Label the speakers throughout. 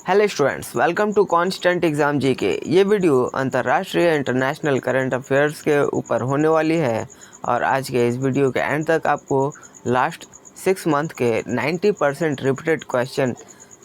Speaker 1: Hello students, welcome to constant exam GK. ये video अंतर्राष्ट्रीय international current affairs के ऊपर होने वाली है और आज के इस वीडियो के एंड तक आपको लास्ट 6 मंथ के 90% रिपीटेड क्वेश्चन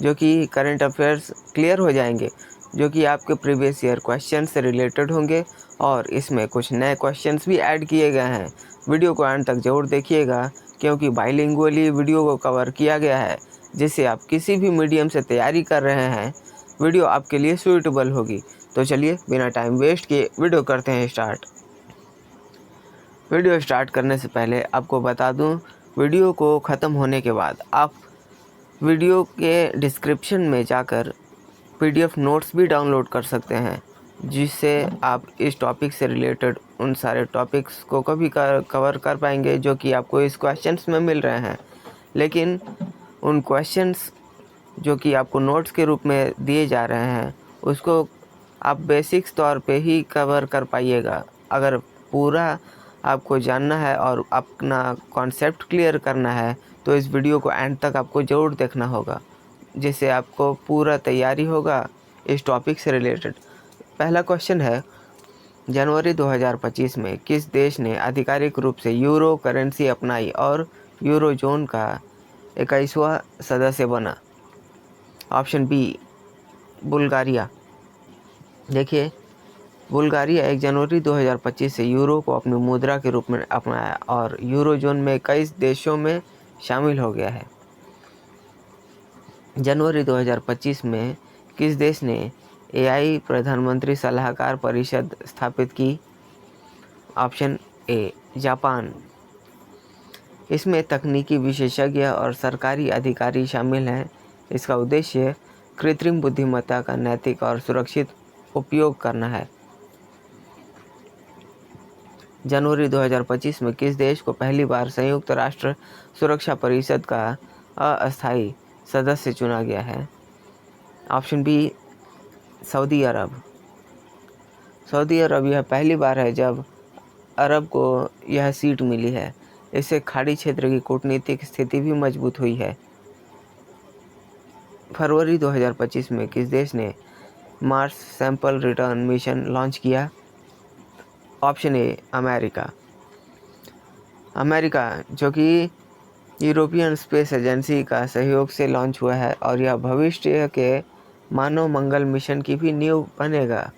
Speaker 1: जो कि करंट अफेयर्स क्लियर हो जाएंगे, जो कि आपके प्रीवियस ईयर क्वेश्चन से रिलेटेड होंगे और इसमें कुछ नए क्वेश्चंस भी ऐड किए गए हैं। वीडियो को एंड तक ज़रूर देखिएगा क्योंकि बाइलिंगुअली वीडियो को कवर किया गया है, जिससे आप किसी भी मीडियम से तैयारी कर रहे हैं वीडियो आपके लिए सूटेबल होगी। तो चलिए बिना टाइम वेस्ट किए वीडियो करते हैं स्टार्ट। वीडियो स्टार्ट करने से पहले आपको बता दूं, वीडियो को ख़त्म होने के बाद आप वीडियो के डिस्क्रिप्शन में जाकर PDF नोट्स भी डाउनलोड कर सकते हैं, जिससे आप इस टॉपिक से रिलेटेड उन सारे टॉपिक्स को कभी कवर कर पाएंगे जो कि आपको इस क्वेश्चंस में मिल रहे हैं। लेकिन उन क्वेश्चंस जो कि आपको नोट्स के रूप में दिए जा रहे हैं उसको आप बेसिक्स तौर पे ही कवर कर पाइएगा। अगर पूरा आपको जानना है और अपना कॉन्सेप्ट क्लियर करना है तो इस वीडियो को एंड तक आपको ज़रूर देखना होगा, जिससे आपको पूरा तैयारी होगा इस टॉपिक से रिलेटेड। पहला क्वेश्चन है, जनवरी 2025 में किस देश ने आधिकारिक रूप से यूरो करेंसी अपनाई और यूरो जोन का 21वां सदस्य बना? Option B, Bulgaria. देखिए, बुल्गारिया 1 जनवरी 2025 से यूरो को अपनी मुद्रा के रूप में अपनाया और यूरो जोन में कई देशों में शामिल हो गया है। जनवरी 2025 में किस देश ने AI प्रधानमंत्री सलाहकार परिषद स्थापित की? Option A, Japan. इसमें तकनीकी विशेषज्ञ और सरकारी अधिकारी शामिल हैं। इसका उद्देश्य कृत्रिम बुद्धिमत्ता का नैतिक और सुरक्षित उपयोग करना है। जनवरी 2025 में किस देश को पहली बार संयुक्त राष्ट्र सुरक्षा परिषद का अस्थायी सदस्य चुना गया है? ऑप्शन बी, सऊदी अरब। सऊदी अरब यह पहली बार है जब अरब को यह सीट मिली है। इससे खाड़ी क्षेत्र की कूटनीतिक स्थिति भी मजबूत हुई है। फरवरी 2025 में किस देश ने Mars sample return mission launch किया? Option A, America. अमेरिका जो कि यूरोपियन स्पेस एजेंसी का सहयोग से लॉन्च हुआ है और यह भविष्य के मानव मंगल मिशन की भी नींव बनेगा।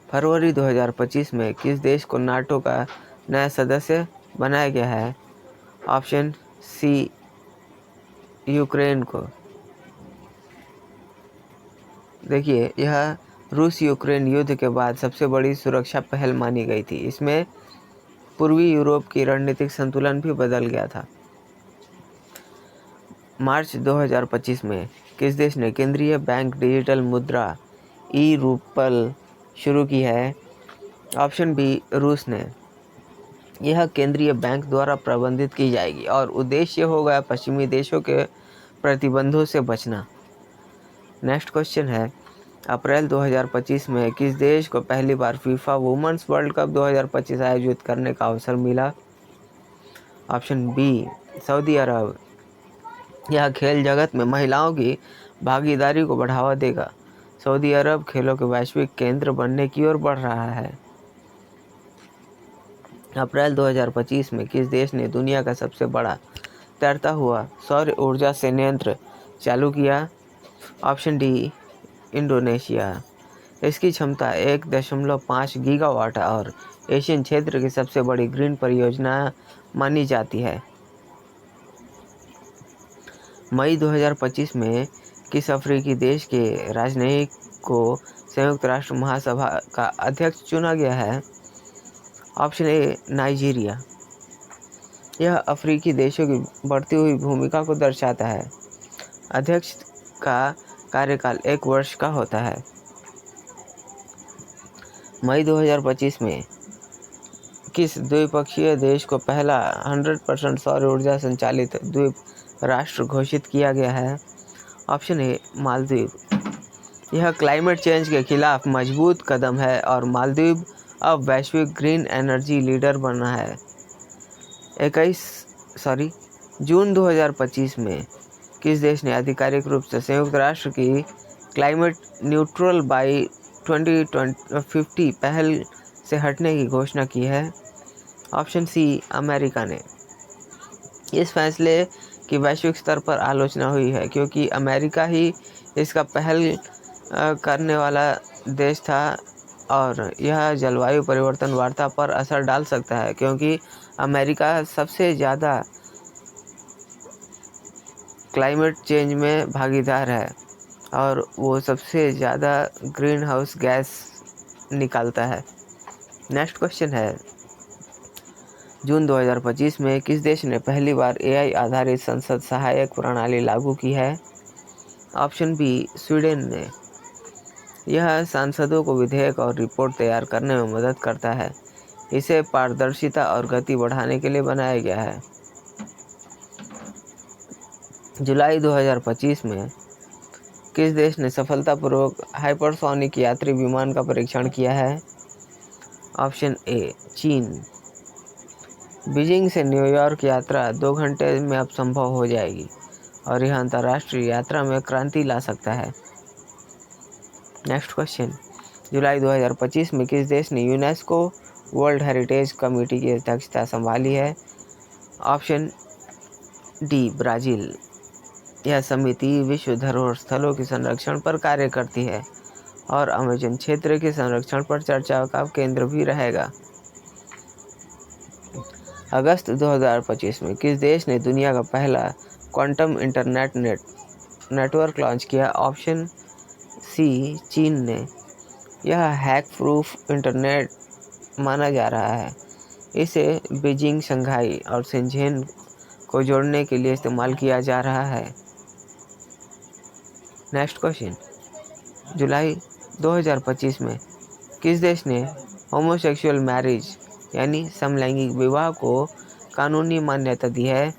Speaker 1: फरवरी 2025 में किस देश को नाटो का नया सदस्य बनाया गया है? ऑप्शन सी, यूक्रेन को। देखिए, यह रूस यूक्रेन युद्ध के बाद सबसे बड़ी सुरक्षा पहल मानी गई थी। इसमें पूर्वी यूरोप की रणनीतिक संतुलन भी बदल गया था। मार्च 2025 में किस देश ने केंद्रीय बैंक डिजिटल मुद्रा ई-रूपल शुरू की है? ऑप्शन बी, रूस ने। यह केंद्रीय बैंक द्वारा प्रबंधित की जाएगी और उद्देश्य होगा पश्चिमी देशों के प्रतिबंधों से बचना। नेक्स्ट क्वेश्चन है, अप्रैल 2025 में किस देश को पहली बार फीफा वुमेन्स वर्ल्ड कप 2025 आयोजित करने का अवसर मिला? ऑप्शन बी, सऊदी अरब। यह खेल जगत में महिलाओं की भागीदारी को बढ़ावा देगा। सऊदी अरब खेलों के वैश्विक केंद्र बनने की ओर बढ़ रहा है। अप्रैल 2025 में किस देश ने दुनिया का सबसे बड़ा तैरता हुआ सौर ऊर्जा संयंत्र चालू किया? Option D, Indonesia. इसकी क्षमता 1.5 गीगावाट और एशियन क्षेत्र की सबसे बड़ी ग्रीन परियोजना मानी जाती है। मई 2025 में किस अफ्रीकी देश के राजनयिक को संयुक्त राष्ट्र महासभा का अध्यक्ष चुना गया है? Option A, Nigeria. यह अफ्रीकी देशों की बढ़ती हुई भूमिका को दर्शाता है। अध्यक्ष का कार्यकाल 1 वर्ष का होता है। मई 2025 में किस द्विपक्षीय देश को पहला 100% सौर ऊर्जा संचालित द्वीप राष्ट्र घोषित किया गया है? Option A, Maldives. यह क्लाइमेट चेंज के खिलाफ मजबूत कदम है और मालदीव अब वैश्विक ग्रीन एनर्जी लीडर बना है। जून 2025 में किस देश ने आधिकारिक रूप से संयुक्त राष्ट्र की क्लाइमेट न्यूट्रल बाई 2050 पहल से हटने की घोषणा की है? ऑप्शन सी, अमेरिका ने। इस फैसले की वैश्विक स्तर पर आलोचना हुई है क्योंकि अमेरिका ही इसका पहल करने वाला देश था और यह जलवायु परिवर्तन वार्ता पर असर डाल सकता है क्योंकि अमेरिका सबसे ज़्यादा क्लाइमेट चेंज में भागीदार है और वो सबसे ज़्यादा ग्रीन हाउस गैस निकालता है। नेक्स्ट क्वेश्चन है, जून 2025 में किस देश ने पहली बार एआई आधारित संसद सहायक प्रणाली लागू की है? ऑप्शन बी, स्वीडन ने। यह सांसदों को विधेयक और रिपोर्ट तैयार करने में मदद करता है। इसे पारदर्शिता और गति बढ़ाने के लिए बनाया गया है। जुलाई 2025 में किस देश ने सफलतापूर्वक हाइपरसोनिक यात्री विमान का परीक्षण किया है? ऑप्शन ए, चीन। बीजिंग से न्यूयॉर्क यात्रा 2 घंटे में अब संभव हो जाएगी और यह अंतर्राष्ट्रीय यात्रा में क्रांति ला सकता है। नेक्स्ट क्वेश्चन, जुलाई 2025 में किस देश ने यूनेस्को वर्ल्ड हेरिटेज कमेटी की अध्यक्षता संभाली है? Option D, Brazil. यह समिति विश्व धरोहर स्थलों के संरक्षण पर कार्य करती है और अमेज़न क्षेत्र के संरक्षण पर चर्चा का केंद्र भी रहेगा। अगस्त 2025 में किस देश ने दुनिया का पहला क्वांटम इंटरनेट नेटवर्क लॉन्च किया? ऑप्शन सी, चीन ने। यह हैक प्रूफ इंटरनेट माना जा रहा है। इसे बीजिंग, शंघाई और शेंझेन को जोड़ने के लिए इस्तेमाल किया जा रहा है। नेक्स्ट क्वेश्चन, जुलाई 2025 में किस देश ने होमोसेक्सुअल मैरिज यानी समलैंगिक विवाह को कानूनी मान्यता दी है?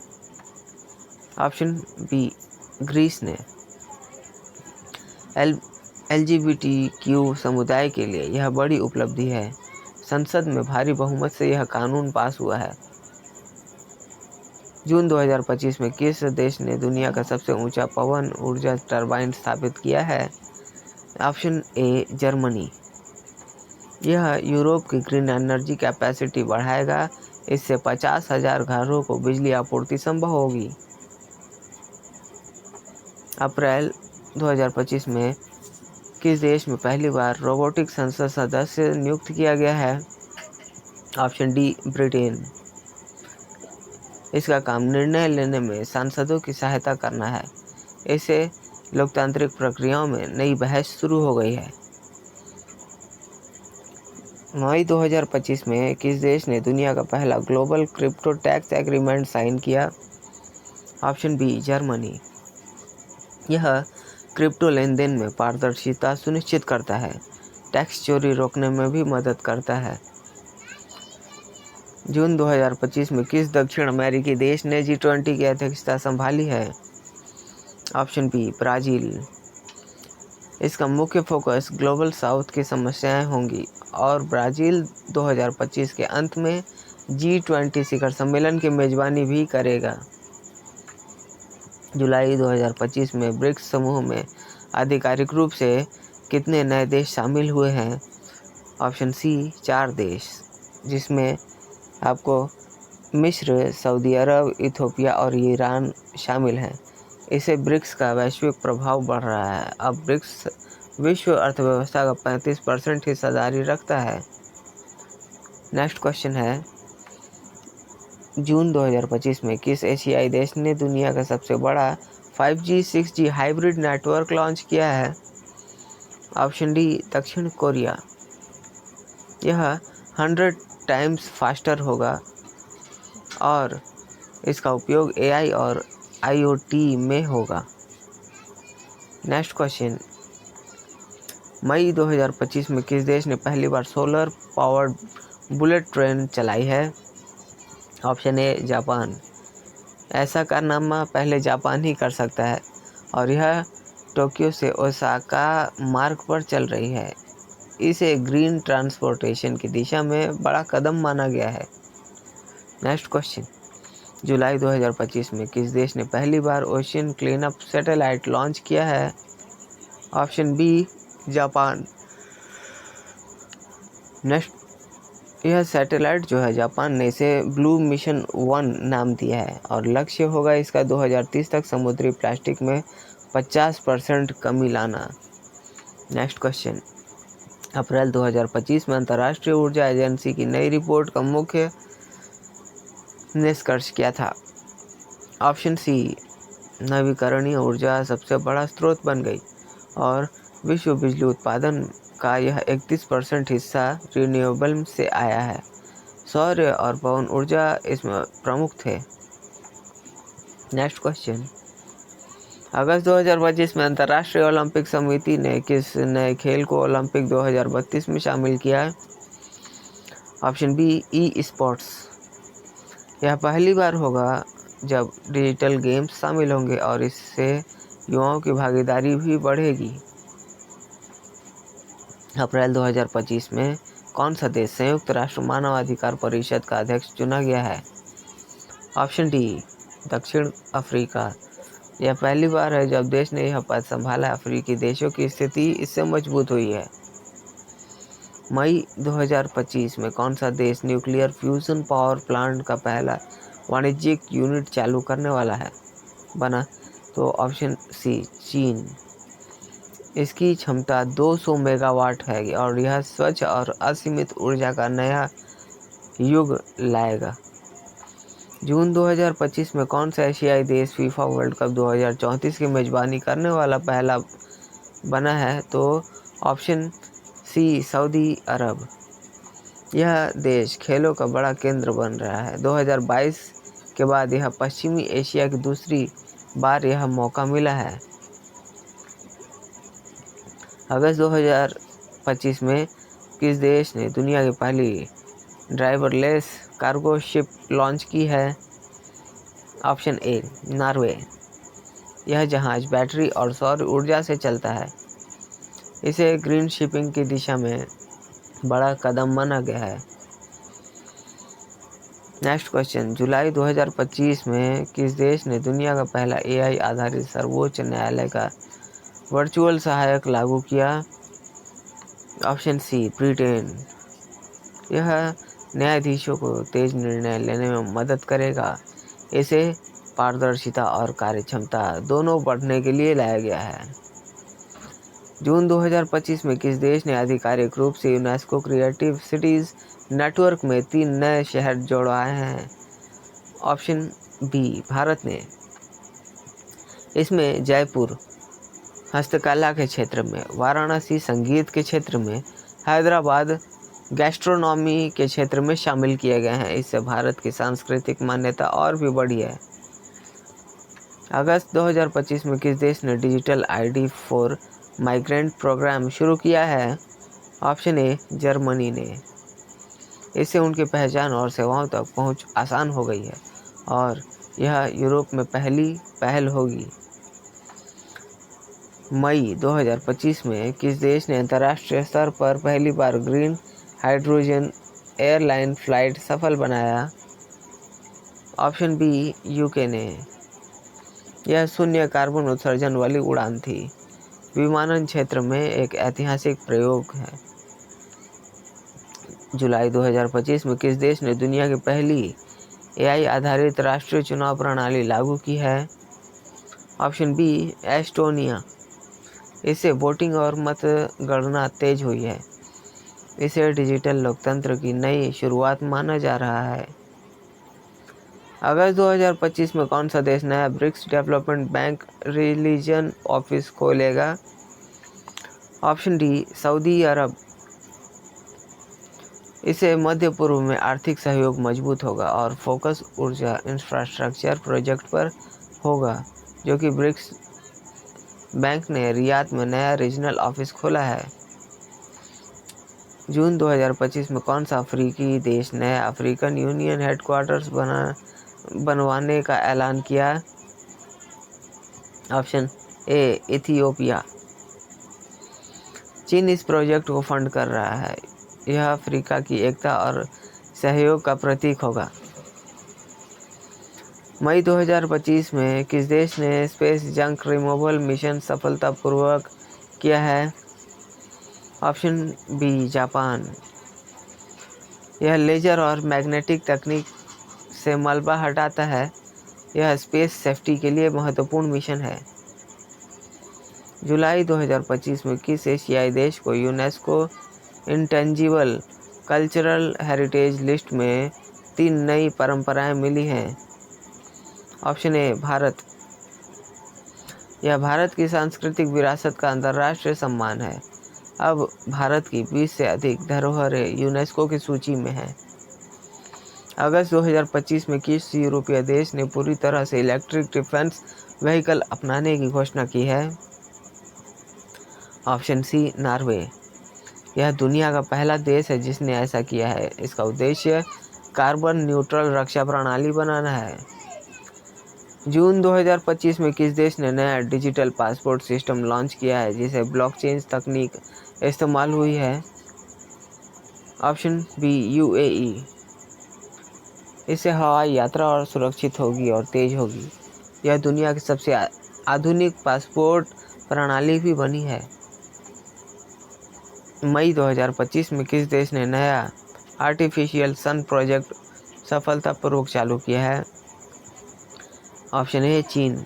Speaker 1: ऑप्शन बी, ग्रीस ने। LGBTQ समुदाय के लिए यह बड़ी उपलब्धि है। संसद में भारी बहुमत से यह कानून पास हुआ है। जून 2025 में किस देश ने दुनिया का सबसे ऊंचा पवन ऊर्जा टरबाइन स्थापित किया है? Option A, Germany. यह यूरोप की ग्रीन एनर्जी कैपेसिटी बढ़ाएगा। इससे 50,000 घरों को बिजली आपूर्ति संभव होगी। अप्रैल 2025 में किस देश में पहली बार रोबोटिक संसद सदस्य नियुक्त किया गया है? Option D, Britain. इसका काम निर्णय लेने में सांसदों की सहायता करना है। इससे लोकतांत्रिक प्रक्रियाओं में नई बहस शुरू हो गई है। मई 2025 में किस देश ने दुनिया का पहला global crypto tax agreement sign किया? Option B, Germany. यह क्रिप्टो लेन देन में पारदर्शिता सुनिश्चित करता है। टैक्स चोरी रोकने में भी मदद करता है। जून 2025 में किस दक्षिण अमेरिकी देश ने G20 की अध्यक्षता संभाली है? Option B, Brazil. इसका मुख्य फोकस ग्लोबल साउथ की समस्याएं होंगी और ब्राज़ील 2025 के अंत में G20 शिखर सम्मेलन की मेजबानी भी करेगा। जुलाई 2025 में ब्रिक्स समूह में आधिकारिक रूप से कितने नए देश शामिल हुए हैं? ऑप्शन सी, 4 देश, जिसमें आपको मिस्र, सऊदी अरब, इथियोपिया और ईरान शामिल हैं। इससे ब्रिक्स का वैश्विक प्रभाव बढ़ रहा है। अब ब्रिक्स विश्व अर्थव्यवस्था का 35% हिस्सेदारी रखता है। नेक्स्ट क्वेश्चन है, जून 2025 में किस एशियाई देश ने दुनिया का सबसे बड़ा 5G 6G hybrid network launch किया है? ऑप्शन डी, दक्षिण कोरिया। यह 100 टाइम्स फास्टर होगा और इसका उपयोग AI और IoT में होगा। नेक्स्ट क्वेश्चन, मई 2025 में किस देश ने पहली बार सोलर पावर्ड बुलेट ट्रेन चलाई है? Option A, Japan. ऐसा कारनामा पहले जापान ही कर सकता है और यह टोक्यो से ओसाका मार्ग पर चल रही है। इसे ग्रीन ट्रांसपोर्टेशन की दिशा में बड़ा कदम माना गया है। नेक्स्ट क्वेश्चन, जुलाई 2025 में किस देश ने पहली बार ओशियन क्लीनअप सैटेलाइट लॉन्च किया है? Option B Japan. नेक्स्ट, यह सैटेलाइट जो है जापान ने इसे ब्लू मिशन 1 नाम दिया है और लक्ष्य होगा इसका 2030 तक समुद्री प्लास्टिक में 50% कमी लाना। नेक्स्ट क्वेश्चन, अप्रैल 2025 में अंतर्राष्ट्रीय ऊर्जा एजेंसी की नई रिपोर्ट का मुख्य निष्कर्ष क्या था? ऑप्शन सी, नवीकरणीय ऊर्जा सबसे बड़ा स्रोत बन गई और विश्व बिजली उत्पादन का यह 31% हिस्सा रिन्यूएबल से आया है। सौर और पवन ऊर्जा इसमें प्रमुख थे। नेक्स्ट क्वेश्चन, अगस्त 2025 में अंतर्राष्ट्रीय ओलंपिक समिति ने किस नए खेल को ओलंपिक 2032 में शामिल किया है? Option B, e sports. यह पहली बार होगा जब डिजिटल गेम्स शामिल होंगे और इससे युवाओं की भागीदारी भी बढ़ेगी। अप्रैल 2025 में कौन सा देश संयुक्त राष्ट्र मानवाधिकार परिषद का अध्यक्ष चुना गया है? ऑप्शन डी, दक्षिण अफ्रीका। यह पहली बार है जब देश ने यह पद संभाला। अफ्रीकी देशों की स्थिति इससे मजबूत हुई है। मई 2025 में कौन सा देश न्यूक्लियर फ्यूजन पावर प्लांट का पहला वाणिज्यिक यूनिट चालू करने वाला है बना? तो ऑप्शन सी, चीन। इसकी क्षमता 200 मेगावाट है और यह स्वच्छ और असीमित ऊर्जा का नया युग लाएगा। जून 2025 में कौन सा एशियाई देश फीफा वर्ल्ड कप 2034 की मेजबानी करने वाला पहला बना है? तो ऑप्शन सी, सऊदी अरब। यह देश खेलों का बड़ा केंद्र बन रहा है। 2022 के बाद यह पश्चिमी एशिया की दूसरी बार यह मौका मिला है। अगस्त 2025 में किस देश ने दुनिया की पहली ड्राइवरलेस कार्गो शिप लॉन्च की है? Option A, Norway. यह जहाज बैटरी और सौर ऊर्जा से चलता है। इसे ग्रीन शिपिंग की दिशा में बड़ा कदम माना गया है। नेक्स्ट क्वेश्चन, जुलाई 2025 में किस देश ने दुनिया का पहला एआई आधारित सर्वोच्च न्यायालय का वर्चुअल सहायक लागू किया? Option C, Britain. यह न्यायाधीशों को तेज निर्णय लेने में मदद करेगा। इसे पारदर्शिता और कार्यक्षमता दोनों बढ़ने के लिए लाया गया है। जून 2025 में किस देश ने आधिकारिक रूप से यूनेस्को क्रिएटिव सिटीज नेटवर्क में 3 नए शहर जोड़वाए हैं? ऑप्शन बी, भारत ने। इसमें जयपुर हस्तकला के क्षेत्र में, वाराणसी संगीत के क्षेत्र में, हैदराबाद गैस्ट्रोनॉमी के क्षेत्र में शामिल किए गए हैं। इससे भारत की सांस्कृतिक मान्यता और भी बढ़ी है। अगस्त 2025 में किस देश ने digital ID for migrant program शुरू किया है? ऑप्शन ए, जर्मनी ने। इससे उनकी पहचान और सेवाओं तक पहुंच आसान हो गई है और यह यूरोप में पहली पहल होगी। मई 2025 में किस देश ने अंतर्राष्ट्रीय स्तर पर पहली बार ग्रीन हाइड्रोजन एयरलाइन फ्लाइट सफल बनाया? ऑप्शन बी, यूके ने। यह शून्य कार्बन उत्सर्जन वाली उड़ान थी। विमानन क्षेत्र में एक ऐतिहासिक प्रयोग है। जुलाई 2025 में किस देश ने दुनिया की पहली एआई आधारित राष्ट्रीय चुनाव प्रणाली लागू की है? Option B, Estonia. इससे वोटिंग और मतगणना तेज हुई है। इसे डिजिटल लोकतंत्र की नई शुरुआत माना जा रहा है। अगस्त 2025 में कौन सा देश नया BRICS development bank region office खोलेगा? Option D, Saudi Arab. इससे मध्य पूर्व में आर्थिक सहयोग मजबूत होगा और फोकस ऊर्जा इंफ्रास्ट्रक्चर प्रोजेक्ट पर होगा, जो कि ब्रिक्स बैंक ने रियाद में नया रीजनल ऑफिस खोला है। जून 2025 में कौन सा अफ्रीकी देश नया अफ्रीकन यूनियन हेडक्वार्टर्स बनवाने का ऐलान किया? ऑप्शन ए, इथियोपिया। चीन इस प्रोजेक्ट को फंड कर रहा है। यह अफ्रीका की एकता और सहयोग का प्रतीक होगा। मई 2025 में किस देश ने स्पेस जंक रिमूवल मिशन सफलतापूर्वक किया है? Option B Japan. यह लेजर और मैग्नेटिक तकनीक से मलबा हटाता है। यह स्पेस सेफ्टी के लिए महत्वपूर्ण मिशन है। जुलाई 2025 में किस एशियाई देश को UNESCO intangible cultural heritage list में 3 नई परंपराएं मिली हैं? Option A Bharat. यह भारत की सांस्कृतिक विरासत का अंतर्राष्ट्रीय सम्मान है। अब भारत की 20 से अधिक धरोहरें यूनेस्को की सूची में हैं। अगस्त 2025 में किस यूरोपीय देश ने पूरी तरह से इलेक्ट्रिक डिफेंस व्हीकल अपनाने की घोषणा की है? Option C Norway. यह दुनिया का पहला देश है जिसने ऐसा किया है। इसका उद्देश्य कार्बन न्यूट्रल रक्षा प्रणाली बनाना है। जून 2025 में किस देश ने नया डिजिटल पासपोर्ट सिस्टम लॉन्च किया है जिसे ब्लॉकचेन तकनीक इस्तेमाल हुई है? Option B UAE. इससे हवाई यात्रा और सुरक्षित होगी और तेज होगी। यह दुनिया की सबसे आधुनिक पासपोर्ट प्रणाली भी बनी है। मई 2025 में किस देश ने नया आर्टिफिशियल सन प्रोजेक्ट सफलतापूर्वक चालू किया है? ऑप्शन ए चीन।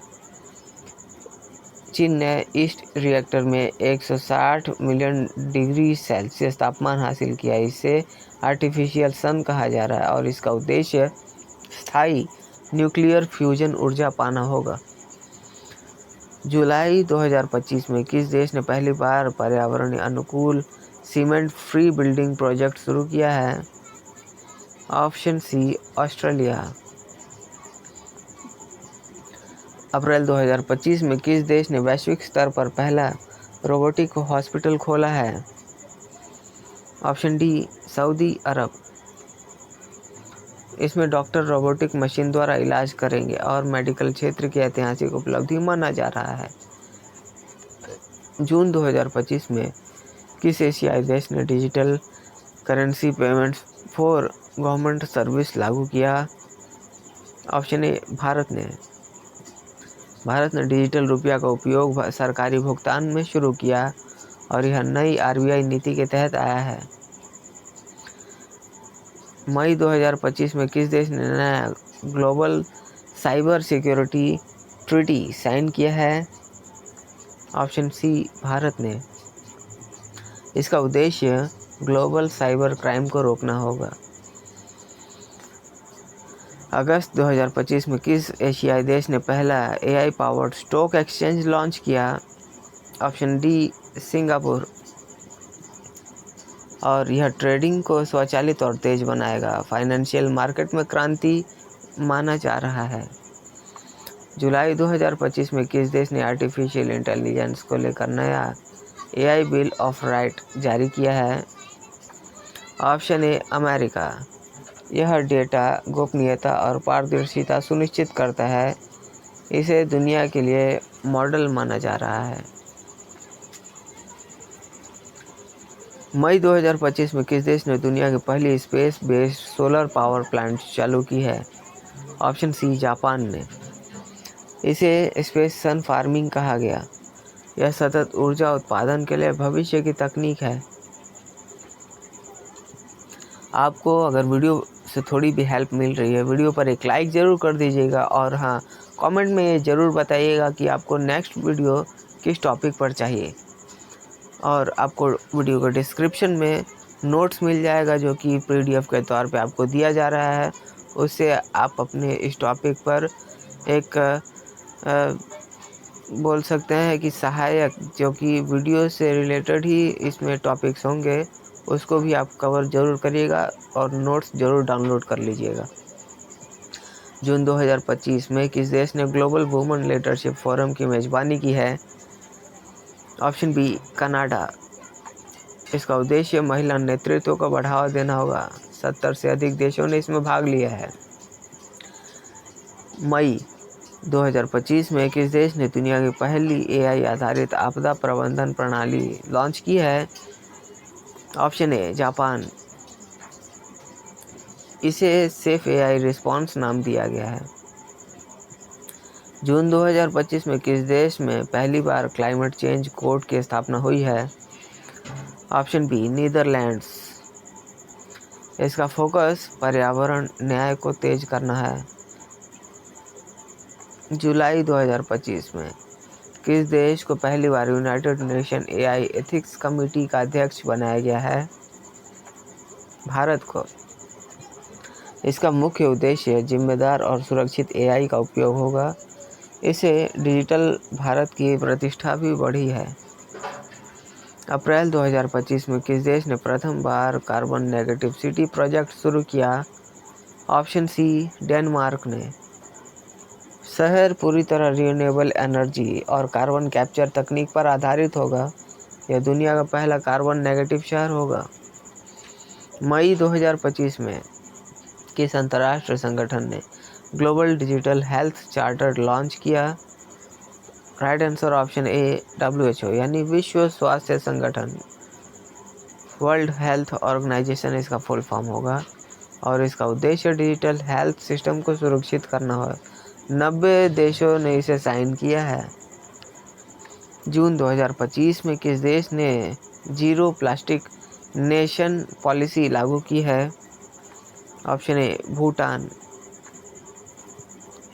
Speaker 1: चीन ने ईस्ट रिएक्टर में 160 मिलियन डिग्री सेल्सियस तापमान हासिल किया। इसे आर्टिफिशियल सन कहा जा रहा है और इसका उद्देश्य स्थायी न्यूक्लियर फ्यूजन ऊर्जा पाना होगा। जुलाई 2025 में किस देश ने पहली बार पर्यावरणीय अनुकूल सीमेंट फ्री बिल्डिंग प्रोजेक्ट शुरू किया है? ऑप्शन सी ऑस्ट्रेलिया। अप्रैल 2025 में किस देश ने वैश्विक स्तर पर पहला रोबोटिक हॉस्पिटल खोला है? ऑप्शन डी सऊदी अरब। इसमें डॉक्टर रोबोटिक मशीन द्वारा इलाज करेंगे और मेडिकल क्षेत्र की ऐतिहासिक उपलब्धि माना जा रहा है। जून 2025 में किस एशियाई देश ने digital currency payments for government service लागू किया? ऑप्शन ए भारत ने। भारत ने डिजिटल रुपया का उपयोग सरकारी भुगतान में शुरू किया और यह नई आरबीआई नीति के तहत आया है। मई 2025 में किस देश ने नया global cyber security treaty sign किया है? ऑप्शन सी भारत ने। इसका उद्देश्य ग्लोबल साइबर क्राइम को रोकना होगा। अगस्त 2025 में किस एशियाई देश ने पहला AI powered stock exchange launch किया? Option D Singapore. और यह ट्रेडिंग को स्वचालित और तेज बनाएगा। फाइनेंशियल मार्केट में क्रांति माना जा रहा है। जुलाई 2025 में किस देश ने आर्टिफिशियल इंटेलिजेंस को लेकर नया एआई बिल ऑफ राइट जारी किया है? Option A America. यह डेटा गोपनीयता और पारदर्शिता सुनिश्चित करता है। इसे दुनिया के लिए मॉडल माना जा रहा है। मई 2025 में किस देश ने दुनिया की पहली space based solar power plant चालू की है? ऑप्शन सी जापान ने। इसे स्पेस सन फार्मिंग कहा गया। यह सतत ऊर्जा उत्पादन के लिए भविष्य की तकनीक है। आपको अगर वीडियो से थोड़ी भी हेल्प मिल रही है, वीडियो पर एक लाइक ज़रूर कर दीजिएगा और हाँ, कमेंट में ये ज़रूर बताइएगा कि आपको नेक्स्ट वीडियो किस टॉपिक पर चाहिए। और आपको वीडियो के डिस्क्रिप्शन में नोट्स मिल जाएगा जो कि पीडीएफ के तौर पे आपको दिया जा रहा है। उससे आप अपने इस टॉपिक पर एक बोल सकते हैं कि सहायक, जो कि वीडियो से रिलेटेड ही इसमें टॉपिक्स होंगे, उसको भी आप कवर ज़रूर करिएगा और नोट्स ज़रूर डाउनलोड कर लीजिएगा। जून 2025 में किस देश ने ग्लोबल वुमेन लीडरशिप फोरम की मेज़बानी की है? Option B Canada. इसका उद्देश्य महिला नेतृत्व को बढ़ावा देना होगा। 70 से अधिक देशों ने इसमें भाग लिया है। मई 2025 में किस देश ने दुनिया की पहली एआई आधारित आपदा प्रबंधन प्रणाली लॉन्च की है? Option A Japan. इसे सेफ एआई रिस्पॉन्स नाम दिया गया है। जून 2025 में किस देश में पहली बार क्लाइमेट चेंज कोर्ट की स्थापना हुई है? Option B Netherlands. इसका फोकस पर्यावरण न्याय को तेज करना है। जुलाई 2025 में किस देश को पहली बार United Nation AI ethics committee का अध्यक्ष बनाया गया है? भारत को। इसका मुख्य उद्देश्य जिम्मेदार और सुरक्षित एआई का उपयोग होगा। इससे डिजिटल भारत की प्रतिष्ठा भी बढ़ी है। अप्रैल 2025 में किस देश ने प्रथम बार कार्बन नेगेटिव सिटी प्रोजेक्ट शुरू किया? ऑप्शन सी डेनमार्क ने। शहर पूरी तरह रिन्यूएबल एनर्जी और कार्बन कैप्चर तकनीक पर आधारित होगा। यह दुनिया का पहला कार्बन नेगेटिव शहर होगा। मई 2025 में किस अंतर्राष्ट्रीय संगठन ने global digital health charter launch किया? Right answer option A WHO यानी विश्व स्वास्थ्य संगठन, वर्ल्ड हेल्थ ऑर्गेनाइजेशन इसका फुल फॉर्म होगा। और इसका उद्देश्य डिजिटल हेल्थ सिस्टम को सुरक्षित करना है। 90 देशों ने इसे साइन किया है। जून 2025 में किस देश ने जीरो प्लास्टिक नेशन पॉलिसी लागू की है? Option A Bhutan.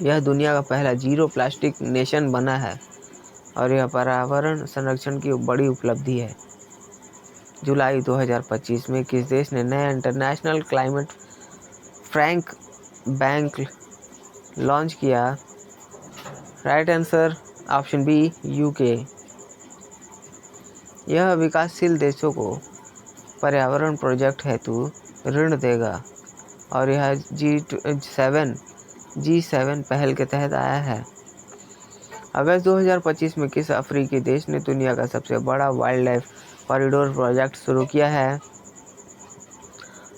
Speaker 1: यह दुनिया का पहला जीरो प्लास्टिक नेशन बना है और यह पर्यावरण संरक्षण की बड़ी उपलब्धि है। जुलाई 2025 में किस देश ने नया international climate frank bank launch किया? Right answer option B UK। यह विकासशील देशों को पर्यावरण प्रोजेक्ट हेतु ऋण देगा और यह G7 पहल के तहत आया है। अगस्त 2025 में किस अफ्रीकी देश ने दुनिया का सबसे बड़ा वाइल्ड लाइफ कॉरिडोर प्रोजेक्ट शुरू किया है?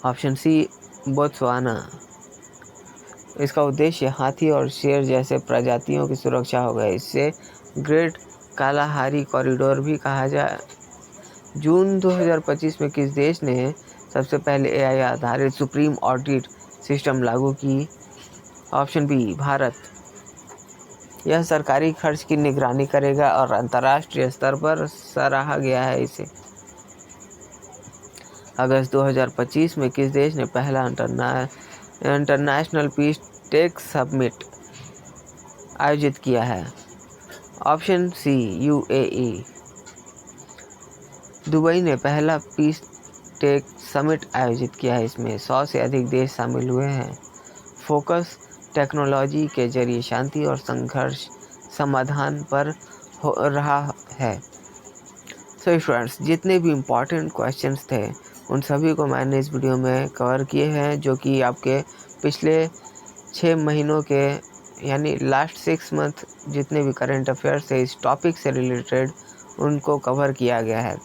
Speaker 1: Option C Botswana. इसका उद्देश्य हाथी और शेर जैसे प्रजातियों की सुरक्षा होगा। इससे ग्रेट कालाहारी कॉरिडोर भी कहा जाए। जून 2025 में किस देश ने सबसे पहले AI आधारित सुप्रीम ऑडिट सिस्टम लागू की? Option B Bharat. यह सरकारी खर्च की निगरानी करेगा और अंतर्राष्ट्रीय स्तर पर सराहा गया है इसे। अगस्त 2025 में किस देश ने पहला इंटरनेशनल पीस टेक समिट आयोजित किया है? ऑप्शन सी UAE। दुबई ने पहला पीस टेक समिट आयोजित किया है। इसमें 100 से अधिक देश शामिल हुए हैं। फोकस टेक्नोलॉजी के जरिए शांति और संघर्ष समाधान पर हो रहा है। सो स्टूडेंट्स, जितने भी इम्पॉर्टेंट क्वेश्चंस थे उन सभी को मैंने इस वीडियो में कवर किए हैं, जो कि आपके पिछले 6 महीनों के यानी लास्ट 6 मंथ जितने भी करंट अफेयर्स है इस टॉपिक से रिलेटेड उनको कवर किया गया है।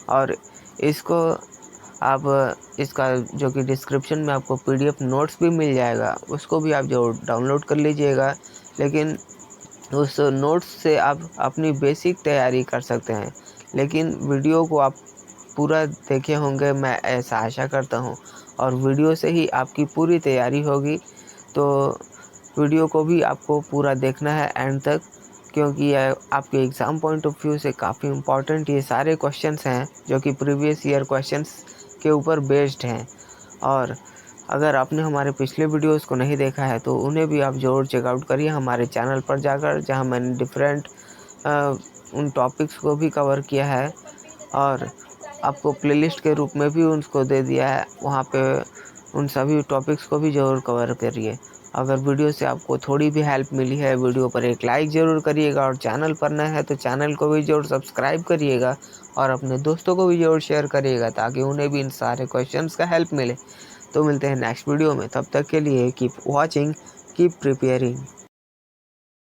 Speaker 1: और इसको आप इसका जो कि डिस्क्रिप्शन में आपको PDF नोट्स भी मिल जाएगा, उसको भी आप जो डाउनलोड कर लीजिएगा। लेकिन उस नोट्स से आप अपनी बेसिक तैयारी कर सकते हैं। लेकिन वीडियो को आप पूरा देखे होंगे, मैं ऐसा आशा करता हूं, और वीडियो से ही आपकी पूरी तैयारी होगी। तो वीडियो को भी आपको पूरा देखना है एंड तक, क्योंकि आपके एग्ज़ाम पॉइंट ऑफ व्यू से काफ़ी इम्पॉर्टेंट ये सारे क्वेश्चंस हैं जो कि प्रीवियस ईयर क्वेश्चंस के ऊपर बेस्ड हैं। और अगर आपने हमारे पिछले वीडियोस को नहीं देखा है तो उन्हें भी आप ज़रूर चेकआउट करिए हमारे चैनल पर जाकर, जहां मैंने डिफरेंट उन टॉपिक्स को भी कवर किया है और आपको प्लेलिस्ट के रूप में भी उनको दे दिया है। वहां पे उन सभी टॉपिक्स को भी ज़रूर कवर करिए। अगर वीडियो से आपको थोड़ी भी हेल्प मिली है, वीडियो पर एक लाइक ज़रूर करिएगा और चैनल पर नए हैं तो चैनल को भी ज़रूर सब्सक्राइब करिएगा और अपने दोस्तों को भी ज़रूर शेयर करिएगा ताकि उन्हें भी इन सारे क्वेश्चंस का हेल्प मिले। तो मिलते हैं नेक्स्ट वीडियो में, तब तक के लिए कीप वॉचिंग, कीप प्रिपेयरिंग।